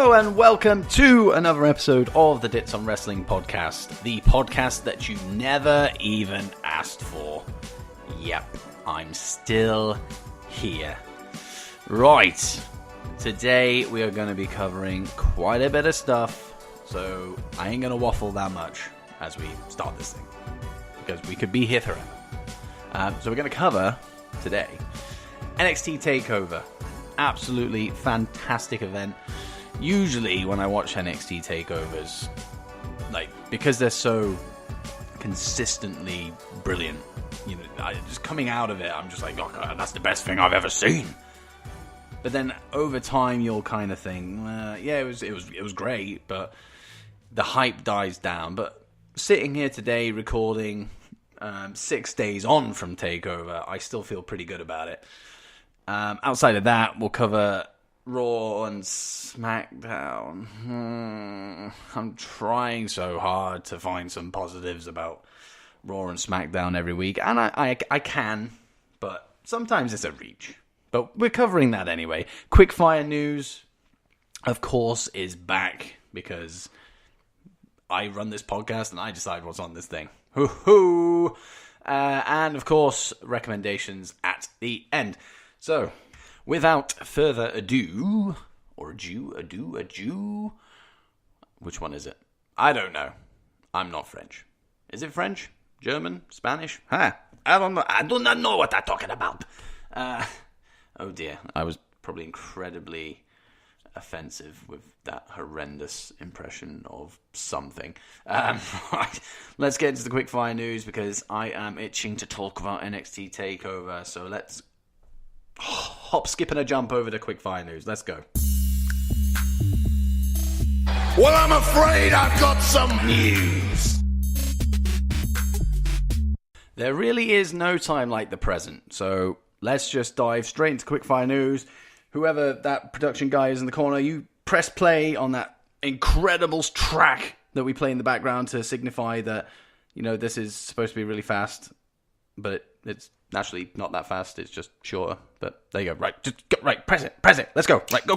Hello and welcome to another episode of the Dits on Wrestling podcast, the podcast that you never even asked for. Yep, I'm still here. Right, today we are going to be covering quite a bit of stuff, so I ain't going to waffle that much as we start this thing, because we could be here forever. So we're going to cover today NXT Takeover. Absolutely fantastic event. Usually when I watch NXT Takeovers, because they're so consistently brilliant, just coming out of it, I'm just like, oh God, that's the best thing I've ever seen. But then over time, you'll kind of think, yeah, it was great, but the hype dies down. But sitting here today, recording 6 days on from Takeover, I still feel pretty good about it. Outside of that, we'll cover Raw and Smackdown. I'm trying so hard to find some positives about Raw and Smackdown every week, and I can, but sometimes it's a reach. But we're covering that anyway. Quickfire news, of course, is back because I run this podcast and I decide what's on this thing. Hoo-hoo! And of course, recommendations at the end. So, without further ado, which one is it? I don't know. I'm not French. Is it French? German? Spanish? I don't know. I do not know what I'm talking about. Oh dear. I was probably incredibly offensive with that horrendous impression of something. Right. Let's get into the quickfire news because I am itching to talk about NXT Takeover. So let's hop, skip, and a jump over to quickfire news. Let's go. Well, I'm afraid I've got some news. There really is no time like the present, so let's just dive straight into quickfire news. Whoever that production guy is in the corner, you press play on that incredible track that we play in the background to signify that, this is supposed to be really fast, but it's naturally not that fast. It's just shorter, but there you go. Right, just go, right, press it. Let's go. Right, go.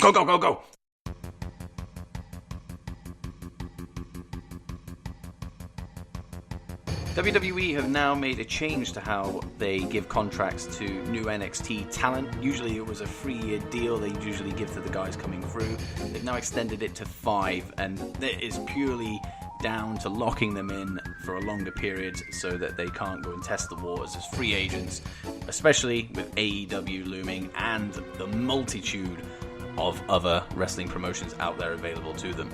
WWE have now made a change to how they give contracts to new NXT talent. Usually it was a 3-year deal they usually give to the guys coming through. They've now extended it to 5, and it is purely down to locking them in for a longer period so that they can't go and test the waters as free agents, especially with AEW looming and the multitude of other wrestling promotions out there available to them.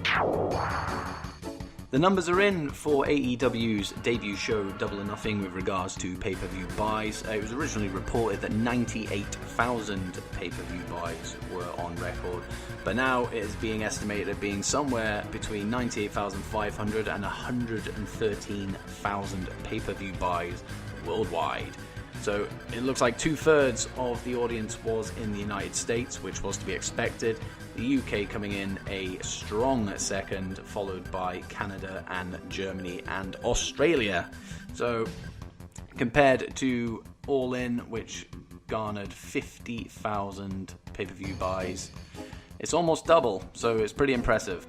The numbers are in for AEW's debut show Double or Nothing with regards to pay-per-view buys. It was originally reported that 98,000 pay-per-view buys were on record, but now it is being estimated at being somewhere between 98,500 and 113,000 pay-per-view buys worldwide. So it looks like 2/3 of the audience was in the United States, which was to be expected. The UK coming in a strong second, followed by Canada and Germany and Australia. So compared to All In, which garnered 50,000 pay-per-view buys, it's almost double, so it's pretty impressive.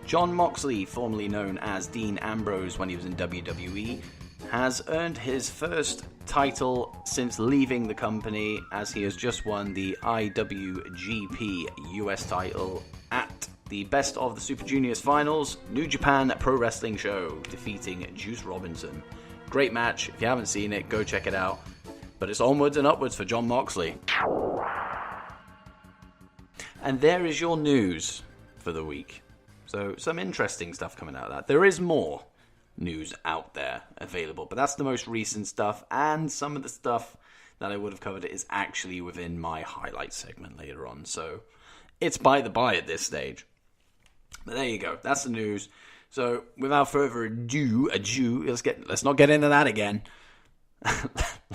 Jon Moxley, formerly known as Dean Ambrose when he was in WWE, has earned his first title since leaving the company, as he has just won the IWGP US title at the Best of the Super Juniors Finals New Japan Pro Wrestling show, defeating Juice Robinson. Great match. If you haven't seen it, go check it out. But it's onwards and upwards for Jon Moxley. And there is your news for the week. So some interesting stuff coming out of that. There is more news out there available, but that's the most recent stuff, and some of the stuff that I would have covered is actually within my highlight segment later on, so it's by the by at this stage. But there you go, that's the news. So without further ado, let's not get into that again.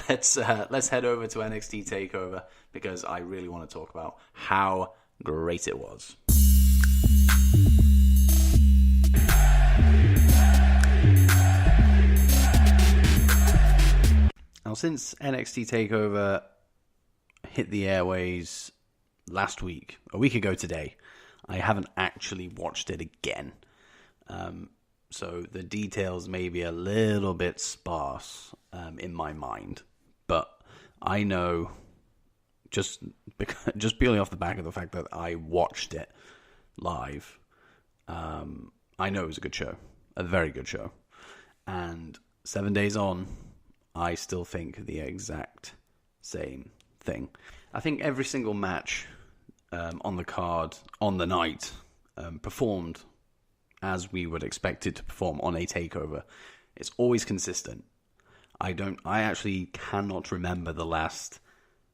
Let's head over to NXT Takeover, because I really want to talk about how great it was. Now, since NXT Takeover hit the airways a week ago today, I haven't actually watched it again. So the details may be a little bit sparse in my mind. But I know, just purely off the back of the fact that I watched it live, I know it was a good show. A very good show. And 7 days on, I still think the exact same thing. I think every single match on the card, on the night, performed as we would expect it to perform on a takeover. It's always consistent. I actually cannot remember the last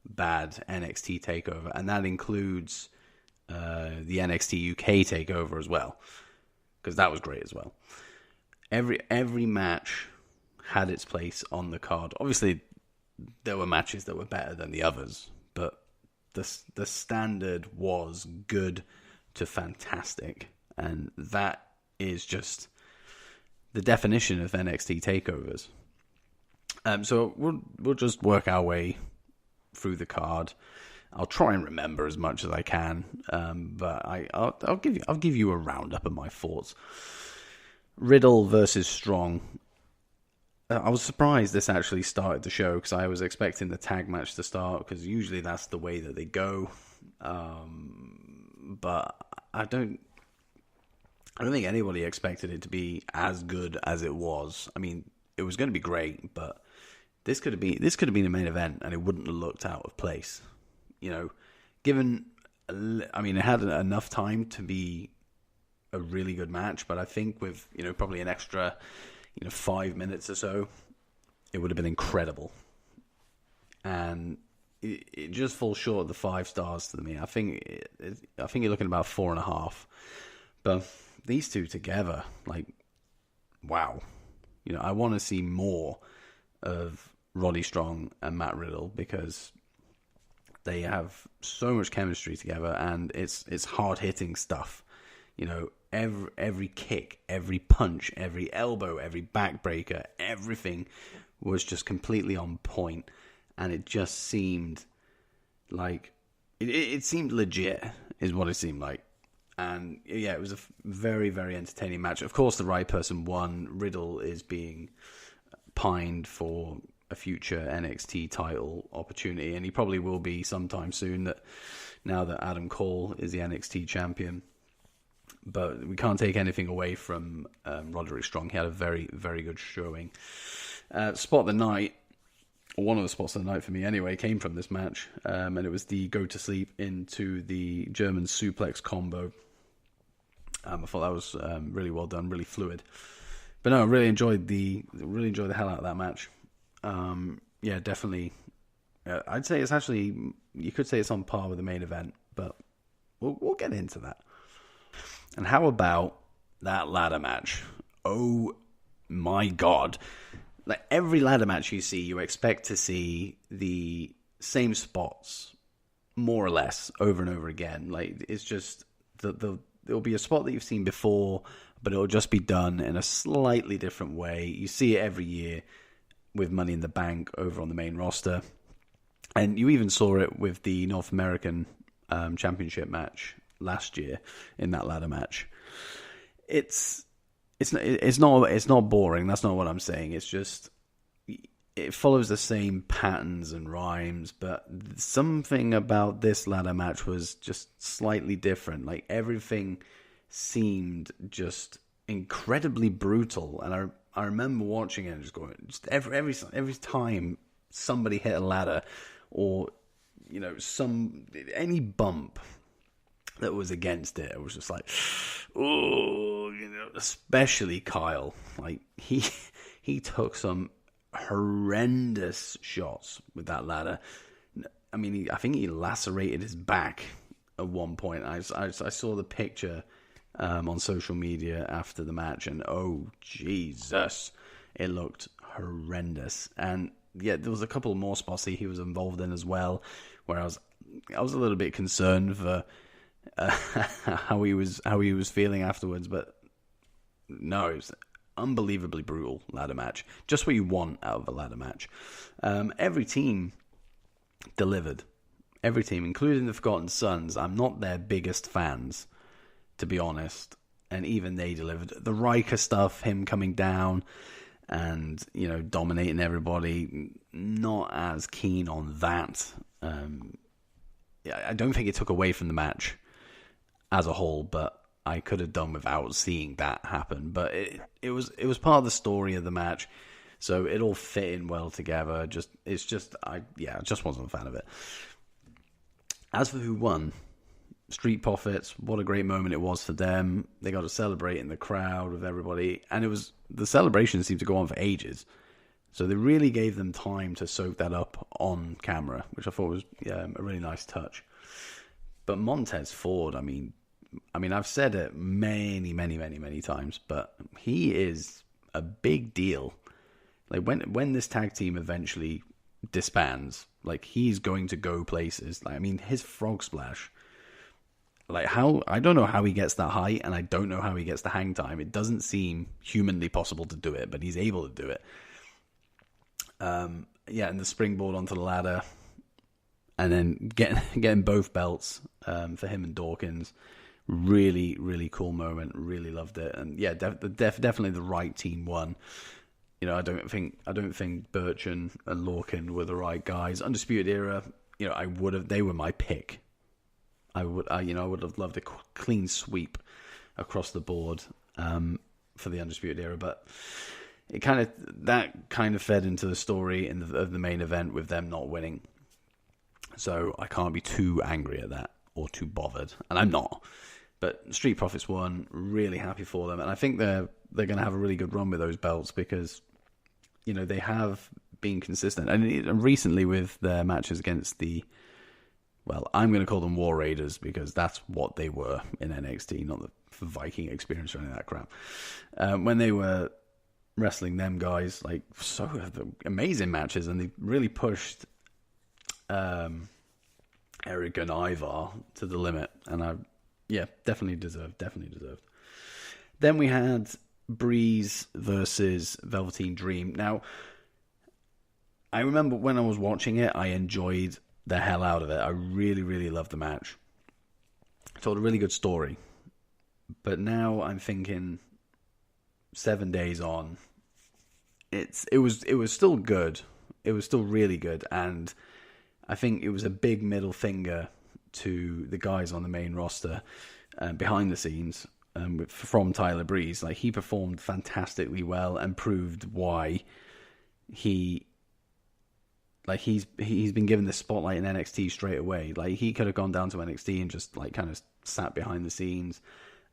bad NXT takeover, and that includes the NXT UK takeover as well, because that was great as well. Every match had its place on the card. Obviously, there were matches that were better than the others, but the standard was good to fantastic, and that is just the definition of NXT takeovers. So we'll just work our way through the card. I'll try and remember as much as I can, but I'll give you a roundup of my thoughts. Riddle versus Strong. I was surprised this actually started the show, because I was expecting the tag match to start, because usually that's the way that they go. But I don't think anybody expected it to be as good as it was. I mean, it was going to be great, but this could have been the main event, and it wouldn't have looked out of place. You know, it had enough time to be a really good match, but I think with, probably an extra, 5 minutes or so, it would have been incredible. And it just falls short of the 5 stars to me. I think you're looking about 4.5. But these two together, wow. I want to see more of Roddy Strong and Matt Riddle, because they have so much chemistry together, and it's hard-hitting stuff. Every kick, every punch, every elbow, every backbreaker, everything was just completely on point, and it just seemed like it seemed legit, is what it seemed like. And yeah, it was a very, very entertaining match. Of course, the right person won. Riddle is being pined for a future NXT title opportunity, and he probably will be sometime soon, now that Adam Cole is the NXT champion. But we can't take anything away from Roderick Strong. He had a very, very good showing. Spot of the night, or one of the spots of the night for me anyway, came from this match, and it was the go to sleep into the German suplex combo. I thought that was really well done, really fluid. But no, I really enjoyed the hell out of that match. Yeah, definitely. I'd say it's actually, you could say it's on par with the main event, but we'll get into that. And how about that ladder match? Oh my God. Like every ladder match you see, you expect to see the same spots, more or less, over and over again. Like, it's just, there'll be a spot that you've seen before, but it'll just be done in a slightly different way. You see it every year with Money in the Bank over on the main roster. And you even saw it with the North American Championship match last year in that ladder match. It's not boring. That's not what I'm saying. It's just, it follows the same patterns and rhymes, but something about this ladder match was just slightly different. Like, everything seemed just incredibly brutal, and I remember watching it and just going, just every time somebody hit a ladder, or any bump that was against it, it was just like, oh, especially Kyle. Like, he took some horrendous shots with that ladder. I mean, I think he lacerated his back at one point. I saw the picture on social media after the match, and oh Jesus, it looked horrendous. And yeah, there was a couple more spots he was involved in as well, where I was a little bit concerned for how he was feeling afterwards. But no, it was unbelievably brutal ladder match. Just what you want out of a ladder match. Every team delivered. Every team, including the Forgotten Sons. I'm not their biggest fans. to be honest. And even they delivered. The Riker stuff, him coming down and, dominating everybody, not as keen on that. I don't think it took away from the match as a whole, but I could have done without seeing that happen. But it was part of the story of the match, so it all fit in well together. I just wasn't a fan of it. As for who won, Street Profits, what a great moment it was for them. They got to celebrate in the crowd with everybody, and the celebration seemed to go on for ages. So they really gave them time to soak that up on camera, which I thought was a really nice touch. But Montez Ford, I mean, I've said it many, many, many, many times, but he is a big deal. Like when this tag team eventually disbands, like he's going to go places. Like, I mean, his frog splash. Like I don't know how he gets that height, and I don't know how he gets the hang time. It doesn't seem humanly possible to do it, but he's able to do it. And the springboard onto the ladder, and then getting both belts for him and Dawkins. Really, really cool moment. Really loved it, and definitely the right team won. I don't think Birch and Lorcan were the right guys. Undisputed Era, they were my pick. I would have loved a clean sweep across the board for the Undisputed Era, but that kind of fed into the story of the main event with them not winning. So I can't be too angry at that or too bothered, and I'm not. But Street Profits won. Really happy for them, and I think they're going to have a really good run with those belts because they have been consistent, and recently with their matches against I'm going to call them War Raiders because that's what they were in NXT, not the Viking Experience or any of that crap. When they were wrestling them guys, amazing matches, and they really pushed Eric and Ivar to the limit, and definitely deserved. Then we had Breeze versus Velveteen Dream. Now, I remember when I was watching it, I enjoyed the hell out of it. I really, really loved the match. It told a really good story. But now I'm thinking 7 days on, it was still good. It was still really good, and I think it was a big middle finger to the guys on the main roster behind the scenes from Tyler Breeze. Like, he performed fantastically well and proved why he's been given the spotlight in NXT straight away. Like, he could have gone down to NXT and just kind of sat behind the scenes,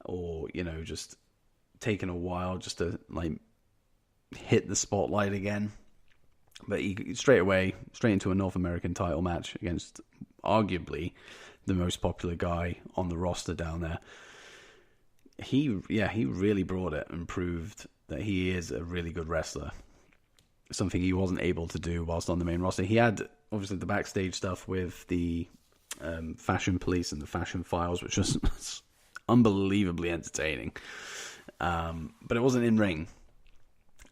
or just taken a while just to hit the spotlight again. But he straight into a North American title match against arguably the most popular guy on the roster down there. He really brought it and proved that he is a really good wrestler. Something he wasn't able to do whilst on the main roster. He had obviously the backstage stuff with the Fashion Police and the Fashion Files, which was unbelievably entertaining. But it wasn't in ring.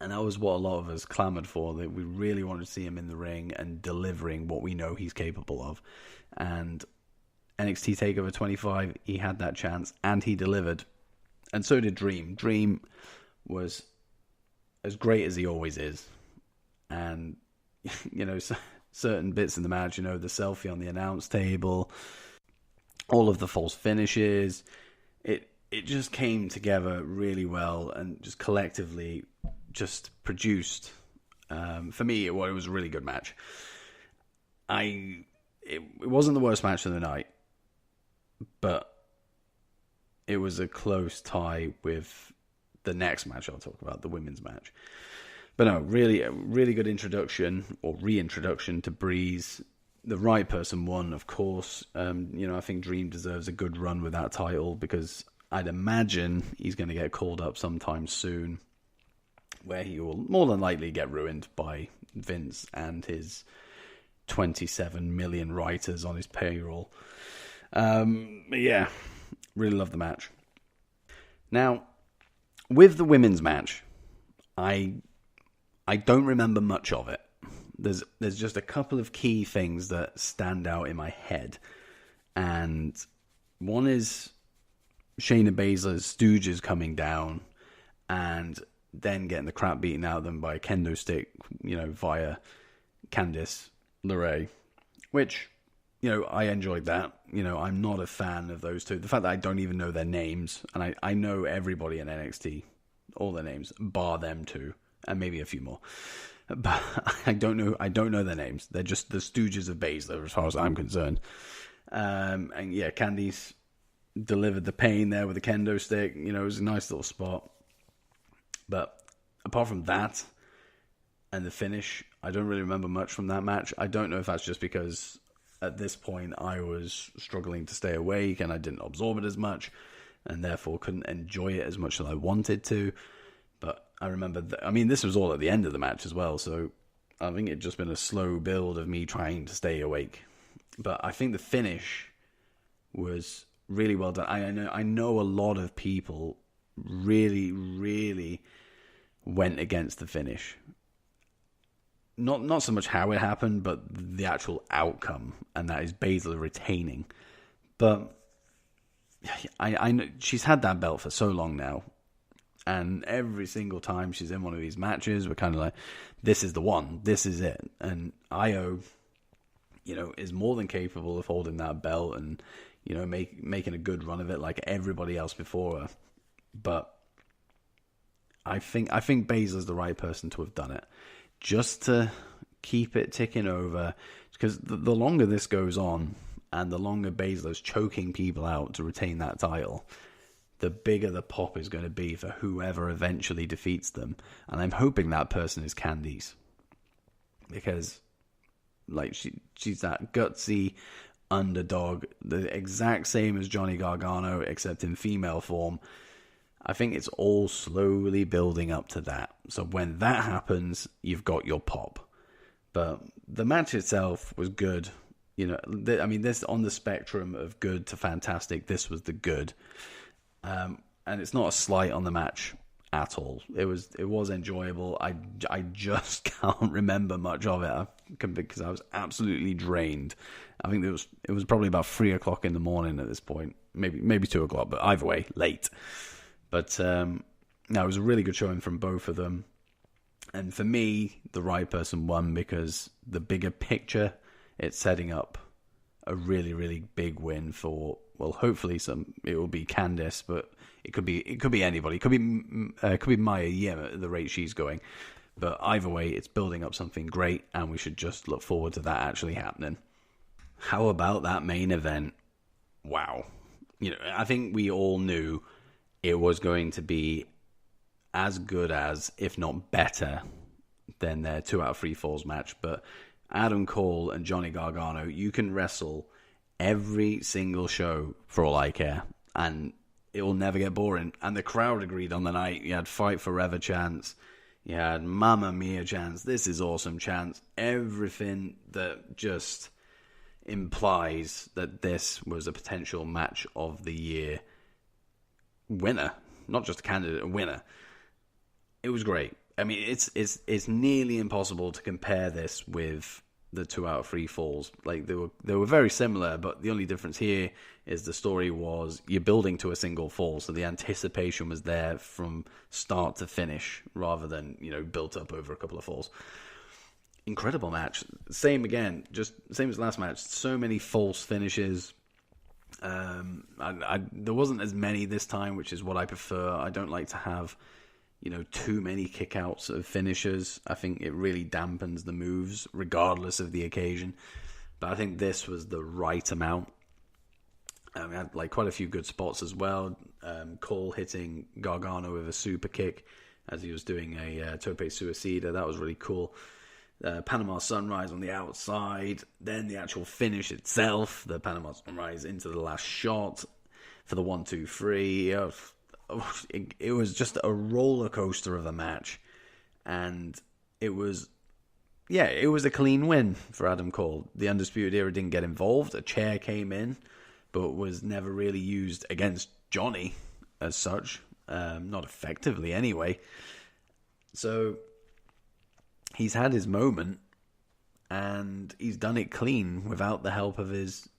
And that was what a lot of us clamored for, that we really wanted to see him in the ring and delivering what we know he's capable of. And NXT TakeOver 25, he had that chance, and he delivered. And so did Dream. Dream was as great as he always is. And, certain bits in the match, the selfie on the announce table, all of the false finishes, it just came together really well and just collectively just produced, for me, it was a really good match. It wasn't the worst match of the night, but it was a close tie with the next match I'll talk about, the women's match. But no, really, a really good introduction or reintroduction to Breeze. The right person won, of course. I think Dream deserves a good run with that title because I'd imagine he's going to get called up sometime soon, where he will more than likely get ruined by Vince and his 27 million writers on his payroll. But yeah, really love the match. Now, with the women's match, I don't remember much of it. There's just a couple of key things that stand out in my head. And one is Shayna Baszler's stooges coming down and then getting the crap beaten out of them by a kendo stick, via Candice LeRae, which, I enjoyed that. I'm not a fan of those two. The fact that I don't even know their names, and I know everybody in NXT, all their names, bar them two, and maybe a few more. But I don't know their names. They're just the Stooges of Baszler, as far as I'm concerned. And yeah, Candice delivered the pain there with the kendo stick. It was a nice little spot. But apart from that and the finish, I don't really remember much from that match. I don't know if that's just because at this point I was struggling to stay awake and I didn't absorb it as much and therefore couldn't enjoy it as much as I wanted to. But I remember, this was all at the end of the match as well, so I think it'd just been a slow build of me trying to stay awake. But I think the finish was really well done. I know a lot of people really, really went against the finish. Not so much how it happened, but the actual outcome, and that is Baszler retaining. But I know she's had that belt for so long now, and every single time she's in one of these matches, we're kind of like, this is the one, this is it. And Io, is more than capable of holding that belt and, making a good run of it like everybody else before her. But I think Baszler's the right person to have done it, just to keep it ticking over. Because the longer this goes on, and the longer Baszler's choking people out to retain that title, the bigger the pop is going to be for whoever eventually defeats them. And I'm hoping that person is Candice, because she's that gutsy underdog, the exact same as Johnny Gargano, except in female form. I think it's all slowly building up to that. So when that happens, you've got your pop. But the match itself was good. This on the spectrum of good to fantastic, this was the good. And it's not a slight on the match at all. It was enjoyable. I just can't remember much of it because I was absolutely drained. I think it was probably about 3:00 in the morning at this point, maybe 2:00, but either way, late. But no, it was a really good showing from both of them. And for me, the right person won because the bigger picture, it's setting up a really, really big win for, well, hopefully it will be Candice, but it could be anybody. It could be Maya Yim at the rate she's going. But either way, it's building up something great, and we should just look forward to that actually happening. How about that main event? Wow. I think we all knew it was going to be as good as, if not better, than their 2 out of 3 falls match. But Adam Cole and Johnny Gargano, you can wrestle every single show for all I care, and it will never get boring. And the crowd agreed on the night. You had Fight Forever chants, you had Mamma Mia chants, this is awesome chants, everything that just implies that this was a potential match of the year winner, not just a candidate, a winner. It was great. It's nearly impossible to compare this with the 2 out of 3 falls. They were very similar, but the only difference here is the story was you're building to a single fall, so the anticipation was there from start to finish rather than built up over a couple of falls. Incredible match. Same as last match. So many false finishes. There wasn't as many this time, which is what I prefer. I don't like to have too many kickouts of finishers. I think it really dampens the moves regardless of the occasion. But I think this was the right amount. We had quite a few good spots as well. Cole hitting Gargano with a super kick as he was doing a tope suicida. That was really cool. Panama Sunrise on the outside, then the actual finish itself, the Panama Sunrise into the last shot for the 1, 2, 3. It was just a roller coaster of a match, and it was a clean win for Adam Cole. The Undisputed Era didn't get involved. A chair came in, but was never really used against Johnny as such, not effectively anyway. So he's had his moment, and he's done it clean without the help of his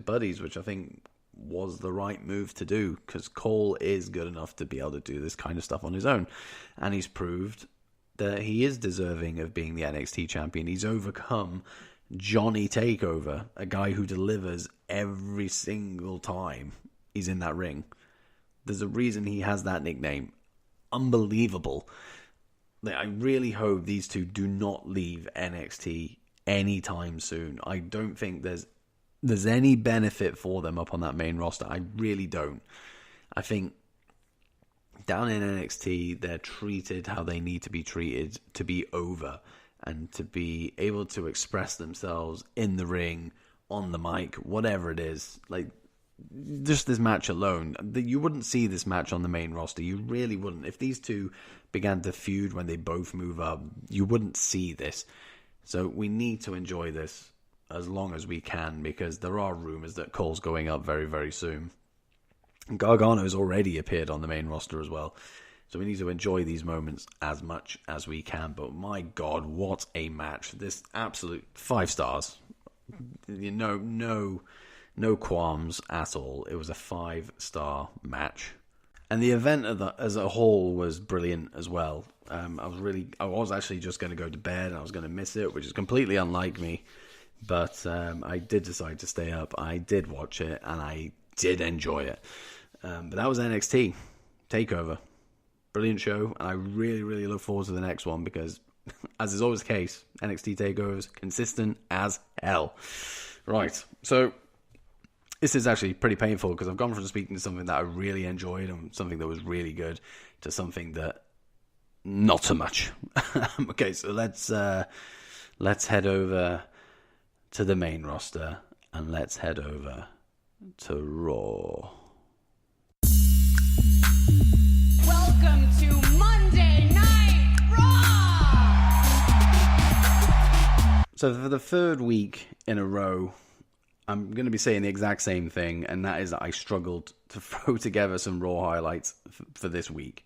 buddies, which I think was the right move to do, because Cole is good enough to be able to do this kind of stuff on his own. And he's proved that he is deserving of being the NXT champion. He's overcome Johnny Takeover, a guy who delivers every single time he's in that ring. There's a reason he has that nickname. Unbelievable. I really hope these two do not leave NXT anytime soon. I don't think there's any benefit for them up on that main roster. I really don't. I think down in NXT, they're treated how they need to be treated to be over and to be able to express themselves in the ring, on the mic, whatever it is. Like, just this match alone, you wouldn't see this match on the main roster. You really wouldn't. If these two began to feud when they both move up, you wouldn't see this. So we need to enjoy this as long as we can, because there are rumors that Cole's going up very, very soon. Gargano's already appeared on the main roster as well. So we need to enjoy these moments as much as we can. But my God, what a match. This absolute 5 stars. No qualms at all. It was a 5-star match. And the event as a whole was brilliant as well. I was actually just going to go to bed and I was going to miss it, which is completely unlike me. But I did decide to stay up. I did watch it and I did enjoy it. But that was NXT Takeover. Brilliant show. And I really, really look forward to the next one because, as is always the case, NXT Takeovers consistent as hell. Right. So this is actually pretty painful because I've gone from speaking to something that I really enjoyed and something that was really good to something that not so much. Okay, so let's head over to the main roster and let's head over to Raw. Welcome to Monday Night Raw! So for the third week in a row, I'm going to be saying the exact same thing, and that is that I struggled to throw together some Raw highlights for this week.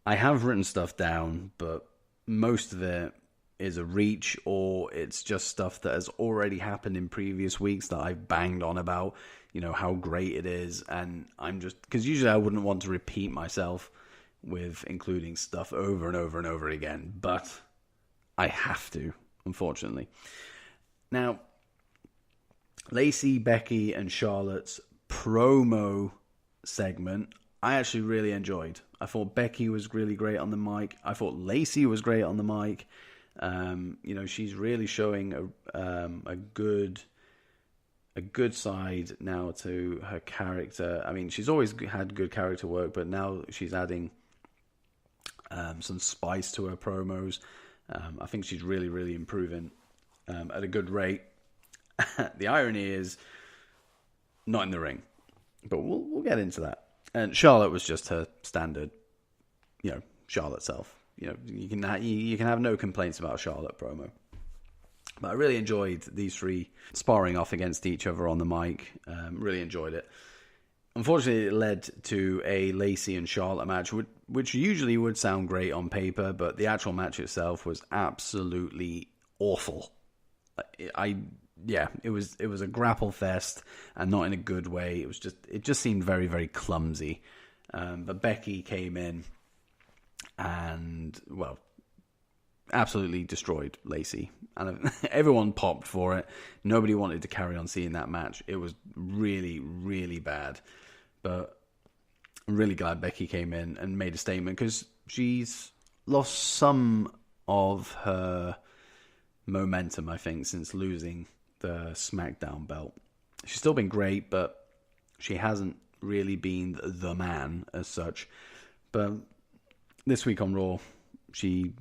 I have written stuff down, but most of it is a reach, or it's just stuff that has already happened in previous weeks that I've banged on about, how great it is, and I'm just, because usually I wouldn't want to repeat myself with including stuff over and over and over again, but I have to, unfortunately. Now, Lacey, Becky, and Charlotte's promo segment, I actually really enjoyed. I thought Becky was really great on the mic. I thought Lacey was great on the mic. She's really showing a good side now to her character. I mean, she's always had good character work, but now she's adding some spice to her promos. I think she's really, really improving at a good rate. The irony is not in the ring, but we'll get into that. And Charlotte was just her standard, Charlotte self. You can have no complaints about a Charlotte promo. But I really enjoyed these three sparring off against each other on the mic. Really enjoyed it. Unfortunately, it led to a Lacey and Charlotte match, which usually would sound great on paper, but the actual match itself was absolutely awful. It was a grapple fest, and not in a good way. It just seemed very, very clumsy. But Becky came in and, well, absolutely destroyed Lacey. And everyone popped for it. Nobody wanted to carry on seeing that match. It was really, really bad. But I'm really glad Becky came in and made a statement, because she's lost some of her momentum, I think, since losing the Smackdown belt. She's still been great, but she hasn't really been the man as such. But this week on Raw, she's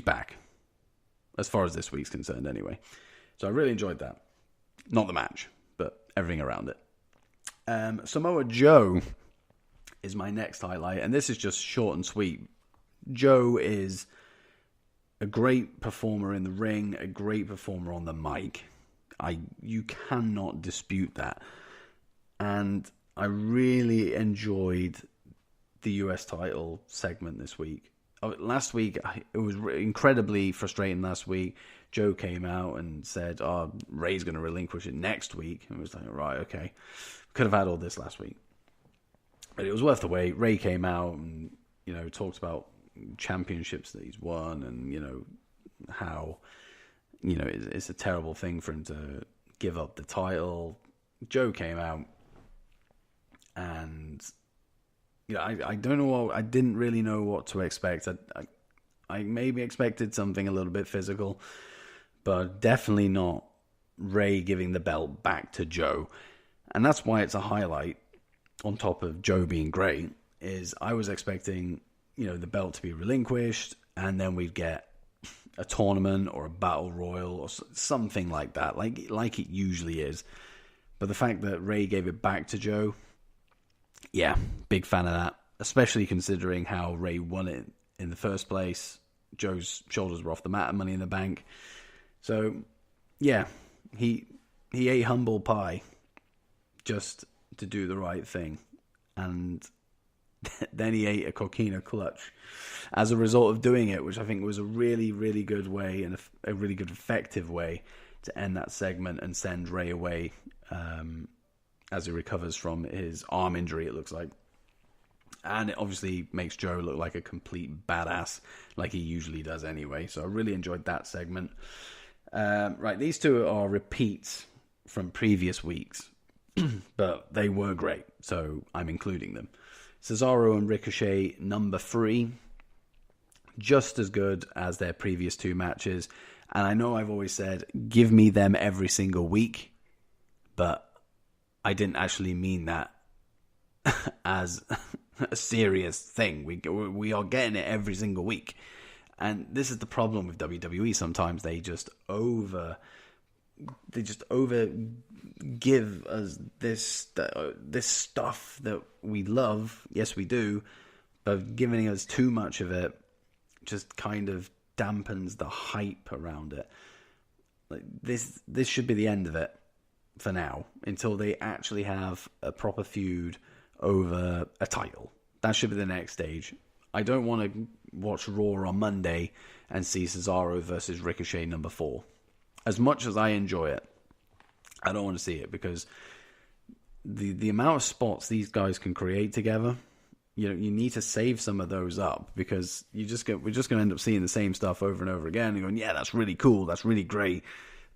back, as far as this week's concerned anyway. So I really enjoyed that. Not the match, but everything around it. Samoa Joe is my next highlight, and this is just short and sweet. Joe is a great performer in the ring, a great performer on the mic. You cannot dispute that. And I really enjoyed the US title segment this week. last week, it was incredibly frustrating last week. Joe came out and said, Ray's going to relinquish it next week. And it was like, right, okay. Could have had all this last week. But it was worth the wait. Ray came out and, talked about championships that he's won and, how, it's a terrible thing for him to give up the title. Joe came out and... I don't know I didn't really know what to expect. I maybe expected something a little bit physical, but definitely not Ray giving the belt back to Joe. And that's why it's a highlight on top of Joe being great, is I was expecting, the belt to be relinquished and then we'd get a tournament or a battle royal or something like that, like it usually is. But the fact that Ray gave it back to Joe, yeah, big fan of that, especially considering how Ray won it in the first place. Joe's shoulders were off the mat at Money in the Bank. So, yeah, he ate humble pie just to do the right thing. And then he ate a coquina clutch as a result of doing it, which I think was a really, really good way and a really good effective way to end that segment and send Ray away as he recovers from his arm injury, it looks like. And it obviously makes Joe look like a complete badass, like he usually does anyway. So I really enjoyed that segment. Right, these two are repeats from previous weeks, but they were great, so I'm including them. Cesaro and Ricochet, number 3. Just as good as their previous 2 matches. And I know I've always said, give me them every single week, but I didn't actually mean that as a serious thing. We are getting it every single week. And this is the problem with WWE. Sometimes they just over give us this stuff that we love. Yes, we do. But giving us too much of it just kind of dampens the hype around it. Like this should be the end of it. For now, until they actually have a proper feud over a title. That should be the next stage. I don't want to watch Raw on Monday and see Cesaro versus Ricochet number 4. As much as I enjoy it, I don't want to see it because the amount of spots these guys can create together, you need to save some of those up because we're just going to end up seeing the same stuff over and over again and going, yeah, that's really cool, that's really great,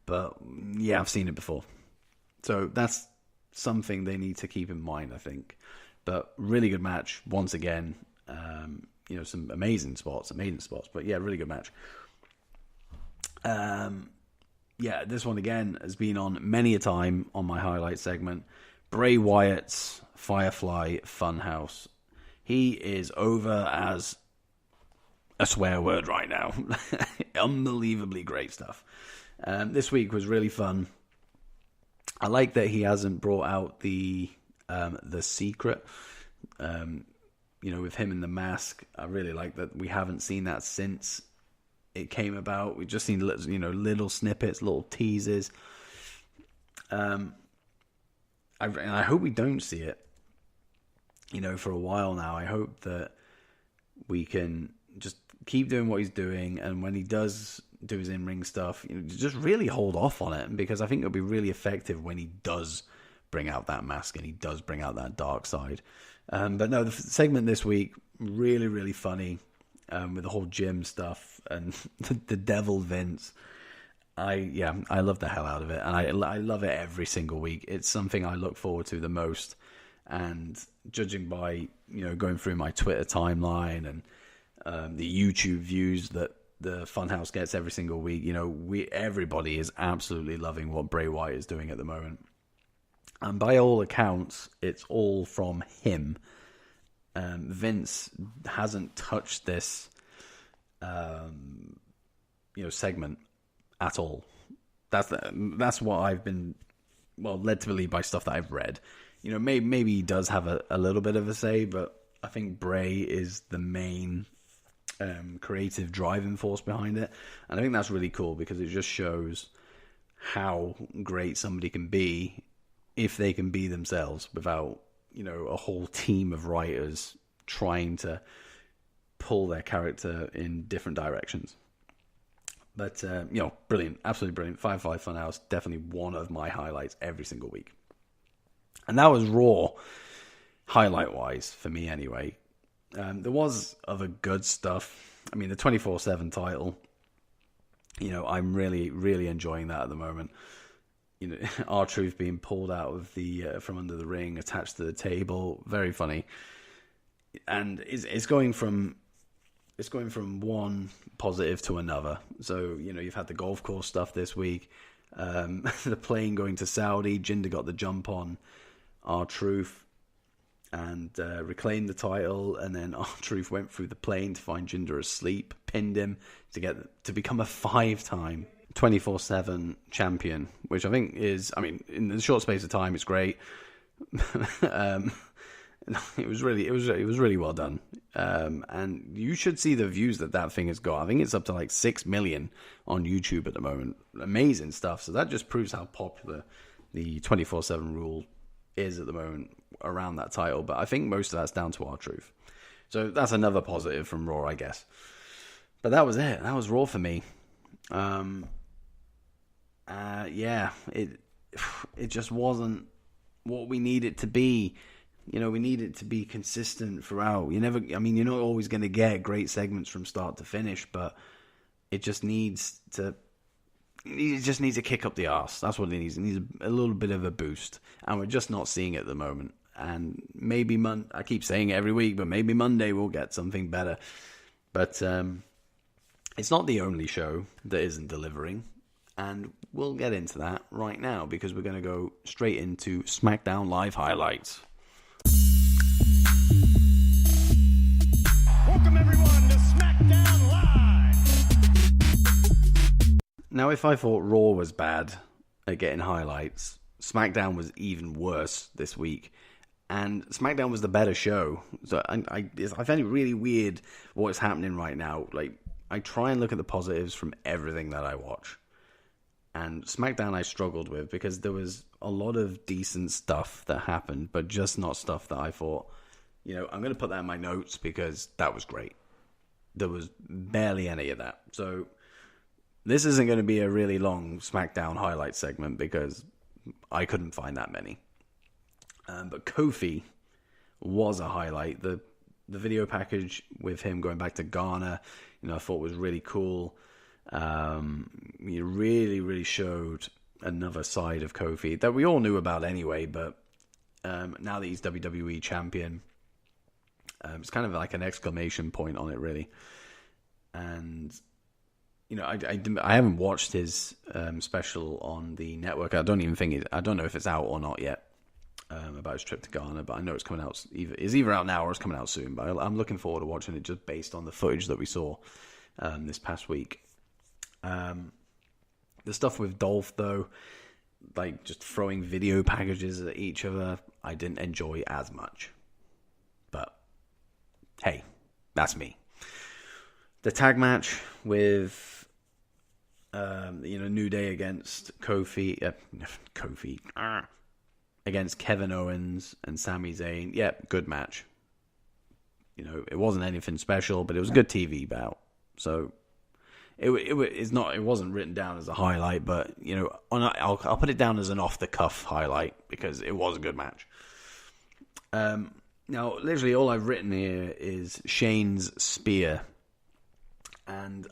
but yeah, I've seen it before. So that's something they need to keep in mind, I think. But really good match once again. Some amazing spots. But yeah, really good match. This one again has been on many a time on my highlight segment. Bray Wyatt's Firefly Funhouse. He is over as a swear word right now. Unbelievably great stuff. This week was really fun. I like that he hasn't brought out the secret, with him in the mask. I really like that we haven't seen that since it came about. We've just seen, little snippets, little teases. I hope we don't see it, for a while now. I hope that we can just keep doing what he's doing, and when he does do his in-ring stuff, just really hold off on it, because I think it'll be really effective when he does bring out that mask and he does bring out that dark side. But no, the segment this week, really, really funny, with the whole gym stuff and the devil Vince. I love the hell out of it, and I love it every single week. It's something I look forward to the most, and judging by going through my Twitter timeline and the YouTube views that the Funhouse gets every single week, everybody is absolutely loving what Bray Wyatt is doing at the moment. And by all accounts, it's all from him. Vince hasn't touched this, segment at all. That's what I've been, led to believe by stuff that I've read. Maybe he does have a little bit of a say, but I think Bray is the main creative driving force behind it, and I think that's really cool because it just shows how great somebody can be if they can be themselves without a whole team of writers trying to pull their character in different directions. But, brilliant. Absolutely brilliant. Firefly Funhouse, definitely one of my highlights every single week. And that was Raw, highlight-wise, for me anyway. There was other good stuff. I mean, the 24/7 title, I'm really, really enjoying that at the moment. R-Truth being pulled out of from under the ring, attached to the table, very funny. And it's going from one positive to another. So, you've had the golf course stuff this week, the plane going to Saudi, Jinder got the jump on R-Truth and reclaimed the title, and then R-Truth went through the plane to find Jinder asleep, pinned him to become a 5-time 24/7 champion, which I think is, in the short space of time, it's great. It was really well done, and you should see the views that thing has got. I think it's up to like 6 million on YouTube at the moment. Amazing stuff. So that just proves how popular the 24/7 rule is at the moment around that title. But I think most of that's down to R-Truth. So that's another positive from Raw, I guess. But that was it. That was Raw for me. It just wasn't what we need it to be. We need it to be consistent throughout. You're not always going to get great segments from start to finish, but it just needs to kick up the arse. That's what it needs. It needs a little bit of a boost, and we're just not seeing it at the moment. And maybe I keep saying it every week, but maybe Monday we'll get something better. But it's not the only show that isn't delivering, and we'll get into that right now because we're going to go straight into Smackdown Live highlights. Welcome everyone to Smackdown Live. Now, if I thought Raw was bad at getting highlights, SmackDown was even worse this week. And SmackDown was the better show. So I find it really weird what's happening right now. Like, I try and look at the positives from everything that I watch. And SmackDown I struggled with because there was a lot of decent stuff that happened, but just not stuff that I thought, I'm going to put that in my notes because that was great. There was barely any of that. So this isn't going to be a really long SmackDown highlight segment because I couldn't find that many. But Kofi was a highlight. The video package with him going back to Ghana, I thought was really cool. He really, really showed another side of Kofi that we all knew about anyway, but now that he's WWE champion, it's kind of like an exclamation point on it, really. And I haven't watched his special on the network. I don't know if it's out or not yet, about his trip to Ghana, but I know it's coming out. It's either out now or it's coming out soon. But I'm looking forward to watching it just based on the footage that we saw this past week. The stuff with Dolph, though, like just throwing video packages at each other, I didn't enjoy as much. But hey, that's me. The tag match with New Day against Kofi against Kevin Owens and Sami Zayn. Yeah, good match. It wasn't anything special, but it was a good TV bout. So it wasn't written down as a highlight, but I'll put it down as an off the cuff highlight because it was a good match. Now, literally all I've written here is Shane's spear, and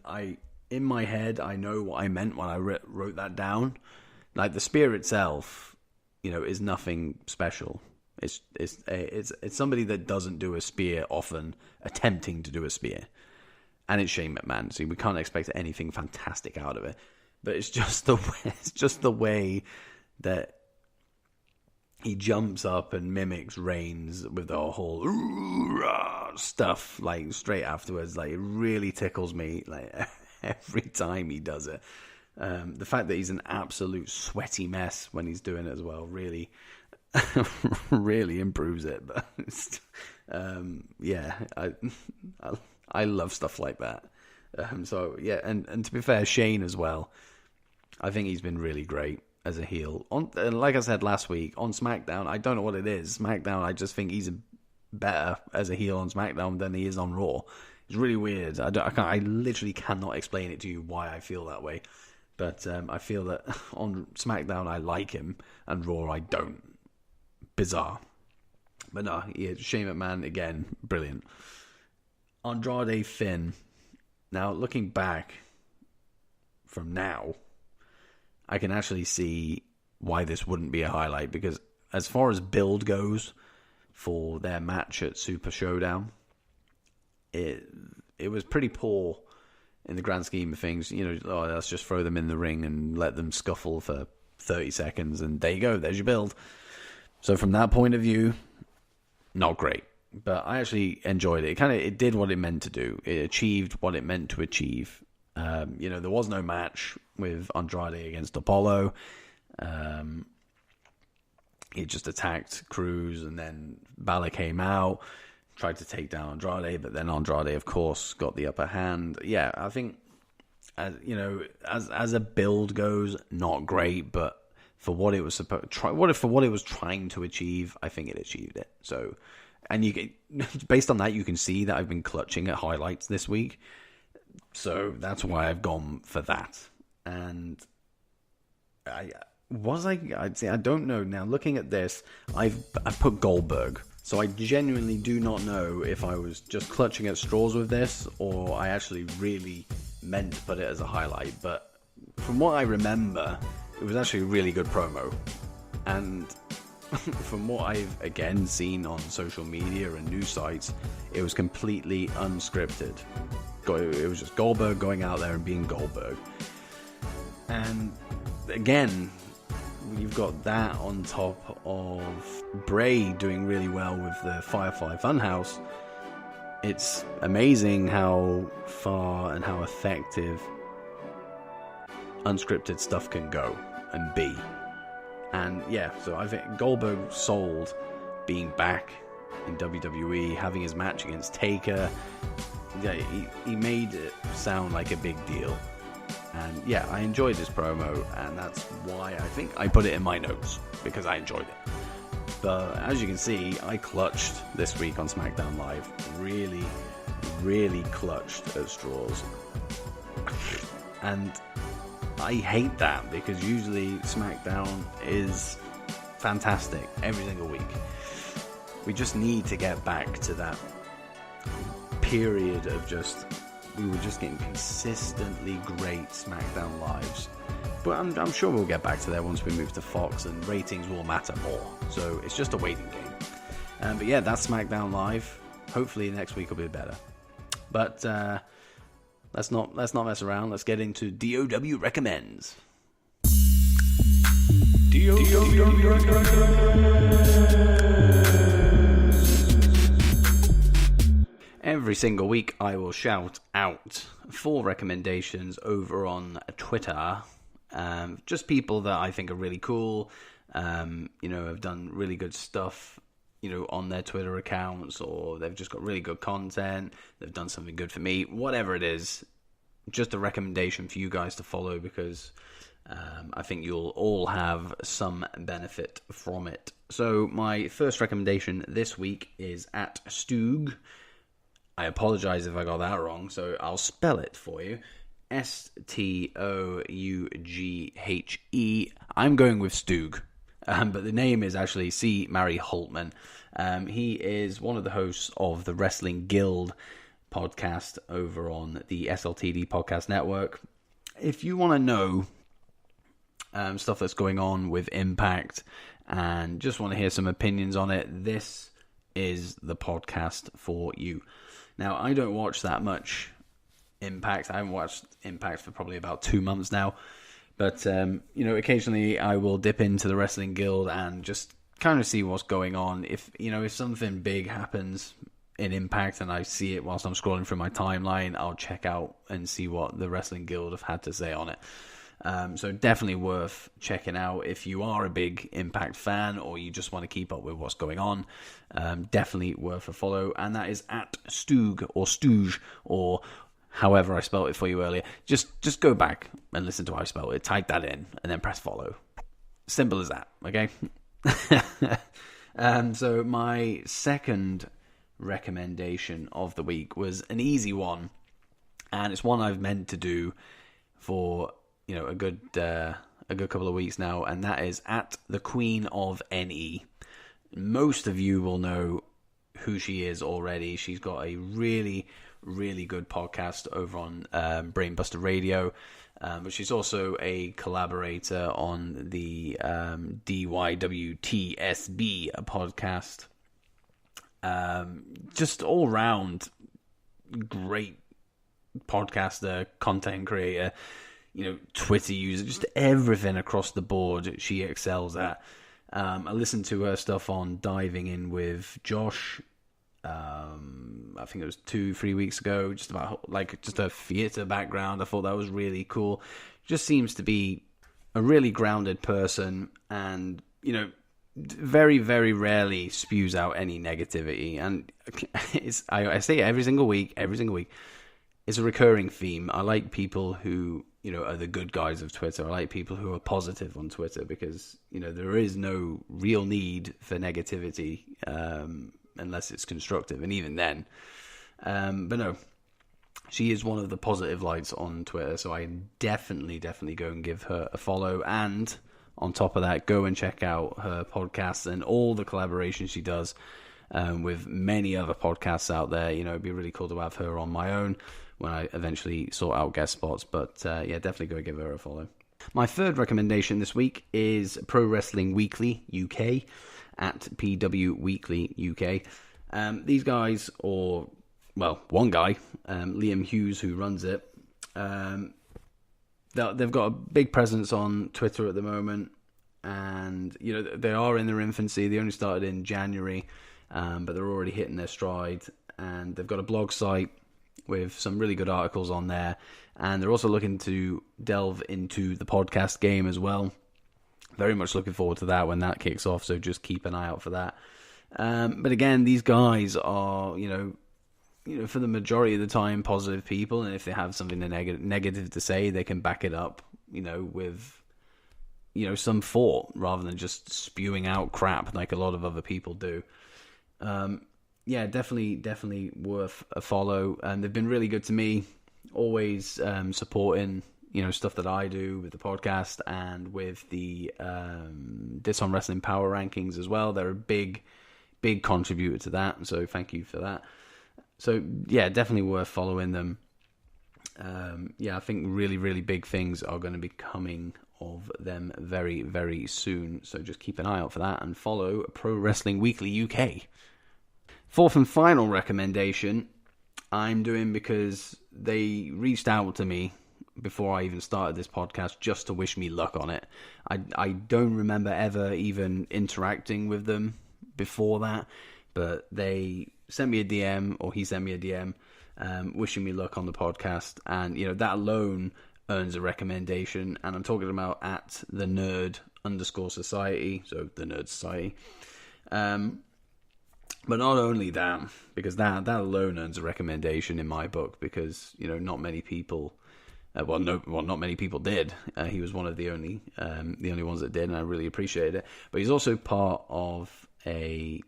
in my head I know what I meant when I wrote that down. Like, the spear itself, is nothing special. It's somebody that doesn't do a spear often attempting to do a spear. And it's Shane McMahon, so we can't expect anything fantastic out of it. But it's just the way that he jumps up and mimics Reigns with the whole stuff, like, straight afterwards. Like, it really tickles me, like, every time he does it. The fact that he's an absolute sweaty mess when he's doing it as well really really improves it. But I love stuff like that. So yeah, and to be fair, Shane as well, I think he's been really great as a heel. And like I said last week, on SmackDown, I don't know what it is. SmackDown, I just think he's better as a heel on SmackDown than he is on Raw. It's really weird. I literally cannot explain it to you why I feel that way. But I feel that on SmackDown I like him, and Raw I don't. Bizarre. But no, yeah, Shane McMahon, again, brilliant. Andrade Finn. Now, looking back from now, I can actually see why this wouldn't be a highlight, because as far as build goes for their match at Super Showdown, it was pretty poor in the grand scheme of things. Let's just throw them in the ring and let them scuffle for 30 seconds, and there you go, there's your build. So from that point of view, not great. But I actually enjoyed it. It did what it meant to do. It achieved what it meant to achieve. There was no match with Andrade against Apollo. He just attacked Cruz, and then Balor came out, tried to take down Andrade, but then Andrade, of course, got the upper hand. Yeah, I think, as a build goes, not great, but for what it was for what it was trying to achieve, I think it achieved it. So, and based on that, you can see that I've been clutching at highlights this week. So that's why I've gone for that. And I'd say I don't know. Now looking at this, I've put Goldberg. So I genuinely do not know if I was just clutching at straws with this, or I actually really meant to put it as a highlight. But from what I remember, it was actually a really good promo. And from what I've, again, seen on social media and news sites, it was completely unscripted. It was just Goldberg going out there and being Goldberg. And again, you've got that on top of Bray doing really well with the Firefly Funhouse. It's amazing how far and how effective unscripted stuff can go and be. And yeah, so I think Goldberg sold being back in WWE, having his match against Taker. Yeah, he made it sound like a big deal. And yeah, I enjoyed this promo, and that's why I think I put it in my notes, because I enjoyed it. But as you can see, I clutched this week on SmackDown Live. Really, really clutched at straws. And I hate that, because usually SmackDown is fantastic every single week. We just need to get back to that period of we were just getting consistently great SmackDown lives. But I'm sure we'll get back to there once we move to Fox, and ratings will matter more. So it's just a waiting game. But yeah, that's SmackDown Live. Hopefully next week will be better. But let's not mess around. Let's get into DOW Recommends. DOW Recommends. Every single week I will shout out 4 recommendations over on Twitter. Just people that I think are really cool, have done really good stuff, on their Twitter accounts, or they've just got really good content, they've done something good for me, whatever it is, just a recommendation for you guys to follow, because I think you'll all have some benefit from it. So my first recommendation this week is at Stoog. I apologize if I got that wrong, so I'll spell it for you. Stoughe. I'm going with Stoog, but the name is actually C. Mary Holtman. He is one of the hosts of the Wrestling Guild podcast over on the SLTD Podcast Network. If you want to know stuff that's going on with Impact and just want to hear some opinions on it, this is the podcast for you. Now, I don't watch that much Impact. I haven't watched Impact for probably about 2 months now. But, occasionally I will dip into the Wrestling Guild and just kind of see what's going on. If something big happens in Impact and I see it whilst I'm scrolling through my timeline, I'll check out and see what the Wrestling Guild have had to say on it. So definitely worth checking out if you are a big Impact fan or you just want to keep up with what's going on. Definitely worth a follow, and that is at Stoog or Stooge or however I spelled it for you earlier. Just go back and listen to how I spelled it, type that in, and then press follow. Simple as that, okay? So my second recommendation of the week was an easy one, and it's one I've meant to do for a good couple of weeks now, and that is at the Queen of NE. Most of you will know who she is already. She's got a really, really good podcast over on Brainbuster Radio, but she's also a collaborator on the DYWTSB podcast. Just all round great podcaster, content creator, Twitter user, just everything across the board she excels at. I listened to her stuff on Diving In with Josh. I think it was 2-3 weeks ago, just about just a theatre background. I thought that was really cool. Just seems to be a really grounded person, and very, very rarely spews out any negativity. And I say it every single week. It's a recurring theme. I like people who are the good guys of Twitter. I like people who are positive on Twitter, because there is no real need for negativity unless it's constructive, and even then. But no, she is one of the positive lights on Twitter, so I definitely go and give her a follow. And on top of that, go and check out her podcasts and all the collaborations she does with many other podcasts out there. It'd be really cool to have her on my own when I eventually sort out guest spots. But yeah, definitely go give her a follow. My third recommendation this week is Pro Wrestling Weekly UK at PW Weekly UK. These guys, or one guy, Liam Hughes, who runs it, they've got a big presence on Twitter at the moment, and they are in their infancy. They only started in January, but they're already hitting their stride, and they've got a blog site with some really good articles on there, and they're also looking to delve into the podcast game as well. Very much looking forward to that when that kicks off, so just keep an eye out for that. But again, these guys are, for the majority of the time, positive people, and if they have something negative to say, they can back it up, with, some thought, rather than just spewing out crap like a lot of other people do. Yeah, definitely worth a follow, and they've been really good to me, always supporting, stuff that I do with the podcast and with the This on Wrestling Power Rankings as well. They're a big contributor to that, so thank you for that. So yeah, definitely worth following them. Yeah, I think really, really big things are going to be coming of them very, very soon. So just keep an eye out for that and follow Pro Wrestling Weekly UK. Fourth and final recommendation I'm doing because they reached out to me before I even started this podcast just to wish me luck on it. I don't remember ever even interacting with them before that, but they sent me a DM, or he sent me a DM, wishing me luck on the podcast, and that alone earns a recommendation. And I'm talking about at the Nerd_Society, so the Nerd Society. But not only that, because that alone earns a recommendation in my book, because not many people, not many people did. He was one of the only ones that did, and I really appreciated it. But he's also part of a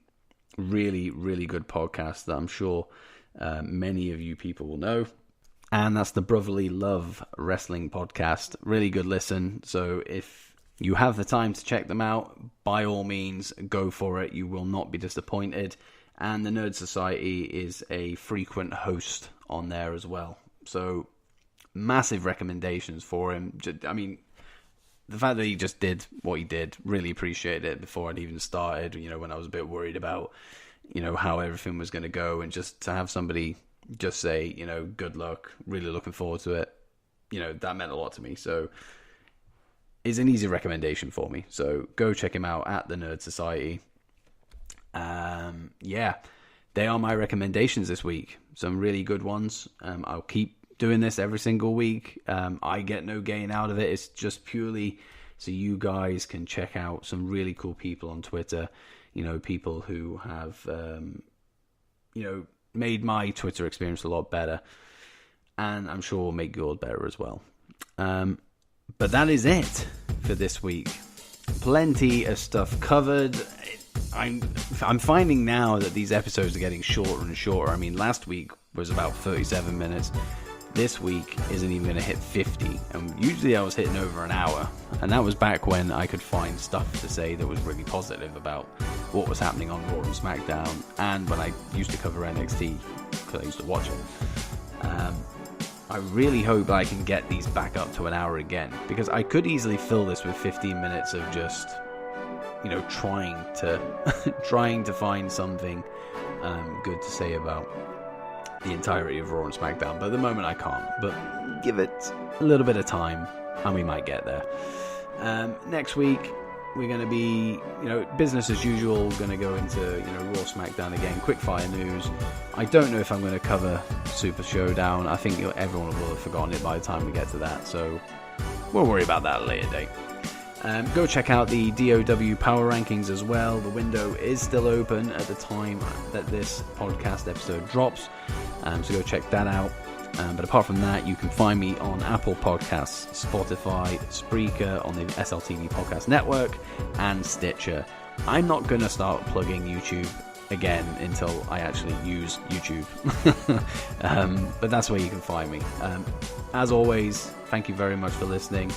really, really good podcast that I'm sure many of you people will know, and that's the Brotherly Love Wrestling Podcast. Really good listen. So if you have the time to check them out, by all means, go for it. You will not be disappointed. And the Nerd Society is a frequent host on there as well. So massive recommendations for him. I mean, the fact that he just did what he did, really appreciated it before I'd even started, when I was a bit worried about, how everything was going to go. And just to have somebody just say, good luck, really looking forward to it, that meant a lot to me. So is an easy recommendation for me. So go check him out at the Nerd Society. Yeah, they are my recommendations this week. Some really good ones. I'll keep doing this every single week. I get no gain out of it. It's just purely so you guys can check out some really cool people on Twitter. People who have, made my Twitter experience a lot better. And I'm sure will make yours better as well. But that is it for this week. Plenty of stuff covered. I'm finding now that these episodes are getting shorter and shorter. I mean, last week was about 37 minutes. This week isn't even going to hit 50. And usually I was hitting over an hour. And that was back when I could find stuff to say that was really positive about what was happening on Raw and Smackdown. And when I used to cover NXT, because I used to watch it. I really hope I can get these back up to an hour again. Because I could easily fill this with 15 minutes of just, trying to find something good to say about the entirety of Raw and Smackdown, but at the moment I can't. But give it a little bit of time and we might get there. Next week we're going to be, business as usual, going to go into, Raw, Smackdown again, Quickfire news. I don't know if I'm going to cover Super Showdown. I think everyone will have forgotten it by the time we get to that, so we'll worry about that at a later date. Go check out the DOW Power Rankings as well. The window is still open at the time that this podcast episode drops, so go check that out. But apart from that, you can find me on Apple Podcasts, Spotify, Spreaker, on the SLTV Podcast Network, and Stitcher. I'm not going to start plugging YouTube again until I actually use YouTube. But that's where you can find me. As always, thank you very much for listening,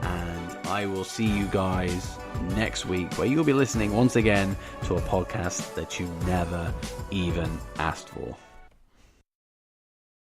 and I will see you guys next week, where you'll be listening once again to a podcast that you never even asked for.